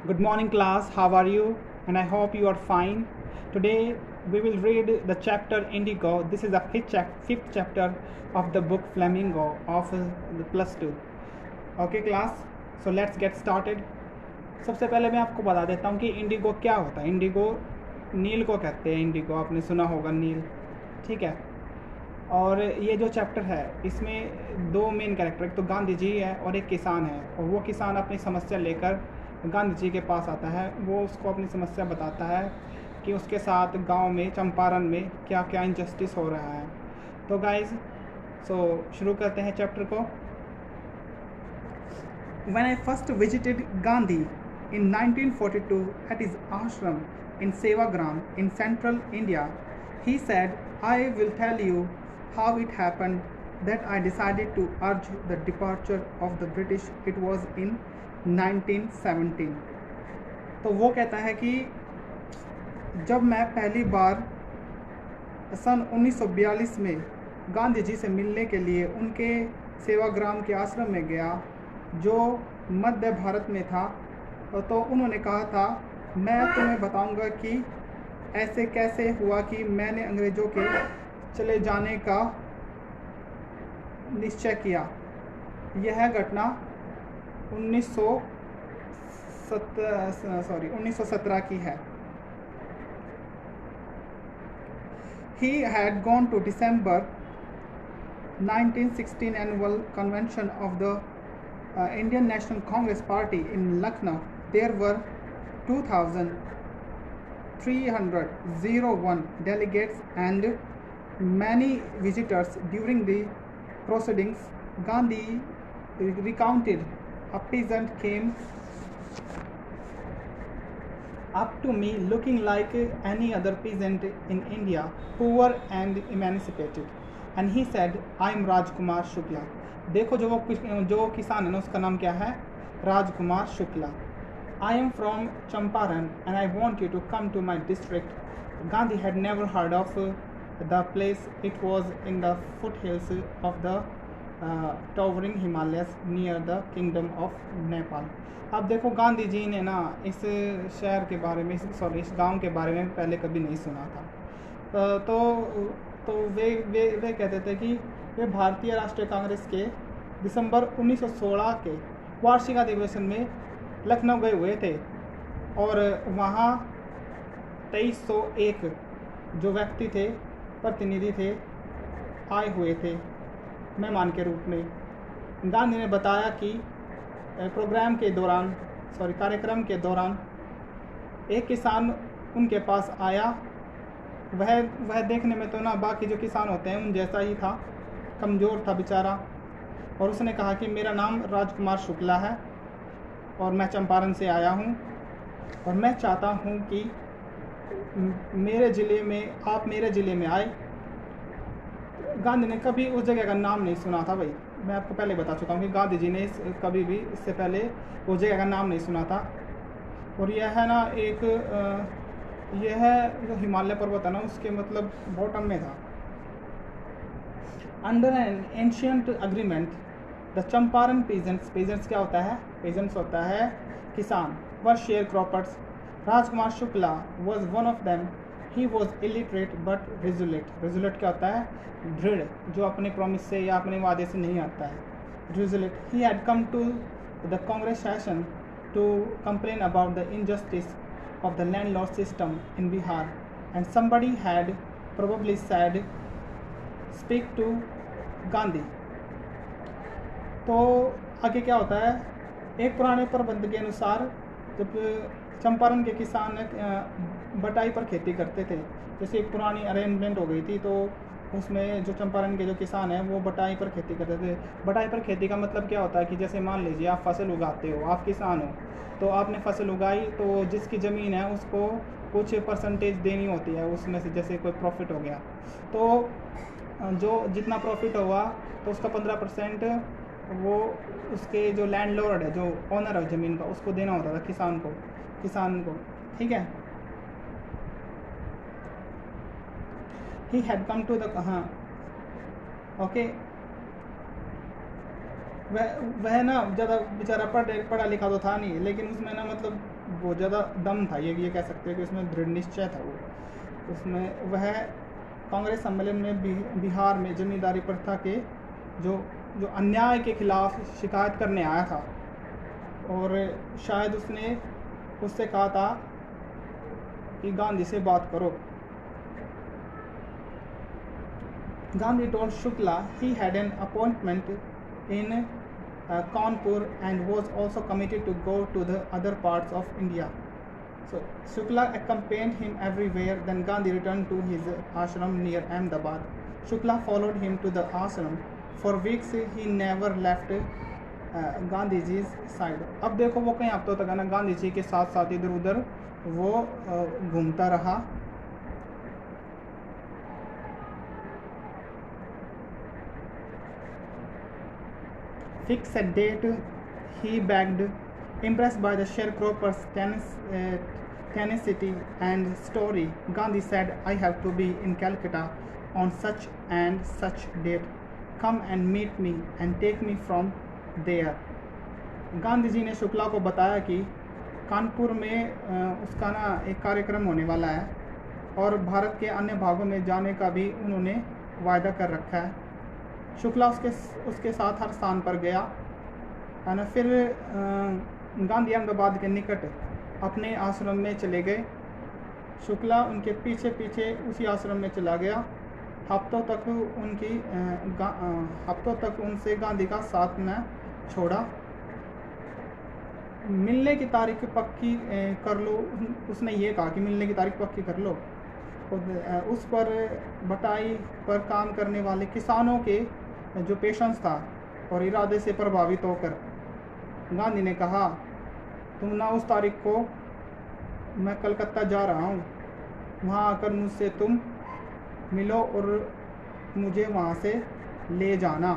Good morning, class. How are you? And I hope you are fine. Today we will read the chapter Indigo. This is the fifth chapter of the book Flamingo of the plus 2. Okay, class. So let's get started. सबसे पहले मैं आपको बता देता हूँ कि Indigo क्या होता है. इंडिगो नील को कहते हैं. इंडिगो आपने सुना होगा, नील. ठीक है. और ये जो चैप्टर है इसमें दो मेन कैरेक्टर, एक तो गांधी जी है और एक किसान है. और वो किसान अपनी समस्या लेकर गांधी जी के पास आता है. वो उसको अपनी समस्या बताता है कि उसके साथ गांव में चंपारण में क्या क्या इनजस्टिस हो रहा है. तो गाइज शुरू करते हैं चैप्टर को. When I first visited Gandhi in 1942 at his ashram in Sevagram in central India, he said, I will tell you how it happened that I decided to urge the departure of the British. It was in 1917. तो वो कहता है कि जब मैं पहली बार सन 1942 में गांधी जी से मिलने के लिए उनके सेवाग्राम के आश्रम में गया जो मध्य भारत में था, तो उन्होंने कहा था मैं तुम्हें बताऊंगा कि ऐसे कैसे हुआ कि मैंने अंग्रेज़ों के चले जाने का निश्चय किया. यह घटना 1917 की है. He had gone to December 1916 annual convention of the Indian National Congress Party in Lucknow. There were 2,301 delegates and many visitors. During the proceedings, Gandhi recounted, a peasant came up to me looking like any other peasant in India, poor and emancipated, and he said, I am Rajkumar Shukla. देखो जो किसान है ना उसका नाम क्या है? Rajkumar Shukla. I am from Champaran and I want you to come to my district. Gandhi had never heard of the place. It was in the foothills of the towering Himalayas near the kingdom of Nepal. अब देखो गांधी जी ने ना इस शहर के बारे में, इस गांव के बारे में पहले कभी नहीं सुना था. तो वे कहते थे कि वे भारतीय राष्ट्रीय कांग्रेस के दिसंबर 1916 के वार्षिक अधिवेशन में लखनऊ गए हुए थे और वहाँ 2301 जो व्यक्ति थे, प्रतिनिधि थे, आए हुए थे मेहमान के रूप में. गांधी ने बताया कि कार्यक्रम के दौरान एक किसान उनके पास आया. वह देखने में तो ना बाकी जो किसान होते हैं उन जैसा ही था, कमज़ोर था बेचारा. और उसने कहा कि मेरा नाम राजकुमार शुक्ला है और मैं चंपारण से आया हूँ और मैं चाहता हूँ कि आप मेरे ज़िले में आए. गांधी ने कभी उस जगह का नाम नहीं सुना था. भाई मैं आपको पहले बता चुका हूँ कि गांधी जी ने कभी भी इससे पहले उस जगह का नाम नहीं सुना था. और यह है ना यह जो हिमालय पर्वत है ना उसके मतलब बॉटम में था. Under an ancient agreement the Champaran peasants क्या होता है? पेजेंट्स होता है किसान. Or sharecroppers. Rajkumar Shukla was one of them. He was illiterate but resolute. Resolute क्या होता है? दृढ़, जो अपने प्रॉमिस से या अपने वादे से नहीं आता है. Resolute. He had come to the Congress session to complain about the injustice of the landlord system in Bihar, and somebody had probably said, speak to Gandhi. तो आगे क्या होता है? एक पुराने प्रबंध के अनुसार जब चंपारण के किसान बटाई पर खेती करते थे, जैसे एक पुरानी अरेंजमेंट हो गई थी, तो उसमें जो चंपारण के जो किसान हैं वो बटाई पर खेती करते थे. बटाई पर खेती का मतलब क्या होता है कि जैसे मान लीजिए आप फसल उगाते हो, आप किसान हो, तो आपने फसल उगाई तो जिसकी ज़मीन है उसको कुछ परसेंटेज देनी होती है उसमें से. जैसे कोई प्रॉफिट हो गया तो जो जितना प्रॉफिट हुआ तो उसका 15% वो उसके जो लैंडलॉर्ड है, जो ओनर है ज़मीन का, उसको देना होता था किसान को. ठीक है. He had come to the okay. वह ना ज़्यादा बेचारा पढ़ा लिखा तो था नहीं, लेकिन उसमें ना मतलब बहुत ज़्यादा दम था, ये कह सकते हैं कि उसमें दृढ़ निश्चय था वो। उसमें वह कांग्रेस सम्मेलन में बिहार में जमींदारी प्रथा के जो जो अन्याय के खिलाफ शिकायत करने आया था, और शायद उसने उससे कहा था कि गांधी से बात करो। Gandhi told Shukla he had an appointment in Kanpur and was also committed to go to the other parts of India. So Shukla accompanied him everywhere. Then Gandhi returned to his ashram near Ahmedabad. Shukla followed him to the ashram. For weeks he never left Gandhi ji side. अब देखो वो कई हफ्तों तक है ना गांधी जी के साथ साथ इधर उधर वो घूमता रहा। Fix a date, he begged, impressed by the sharecropper's tenacity and story. Gandhi said, I have to be in Calcutta on such and such date. Come and meet me and take me from there. Gandhi ji ने शुक्ला को बताया कि कानपुर में उसका ना एक कार्यक्रम होने वाला है और भारत के अन्य भागों में जाने का भी उन्होंने वायदा कर रखा है। शुक्ला उसके साथ हर स्थान पर गया है ना। फिर गांधी अहमदाबाद के निकट अपने आश्रम में चले गए। शुक्ला उनके पीछे पीछे उसी आश्रम में चला गया। हफ्तों तक उनसे गांधी का साथ न छोड़ा। मिलने की तारीख पक्की कर लो, उसने ये कहा कि मिलने की तारीख पक्की कर लो। उस पर बटाई पर काम करने वाले किसानों के जो पेशेंस था और इरादे से प्रभावित होकर गांधी ने कहा, तुम ना उस तारीख को मैं कलकत्ता जा रहा हूँ, वहाँ आकर मुझसे तुम मिलो और मुझे वहाँ से ले जाना।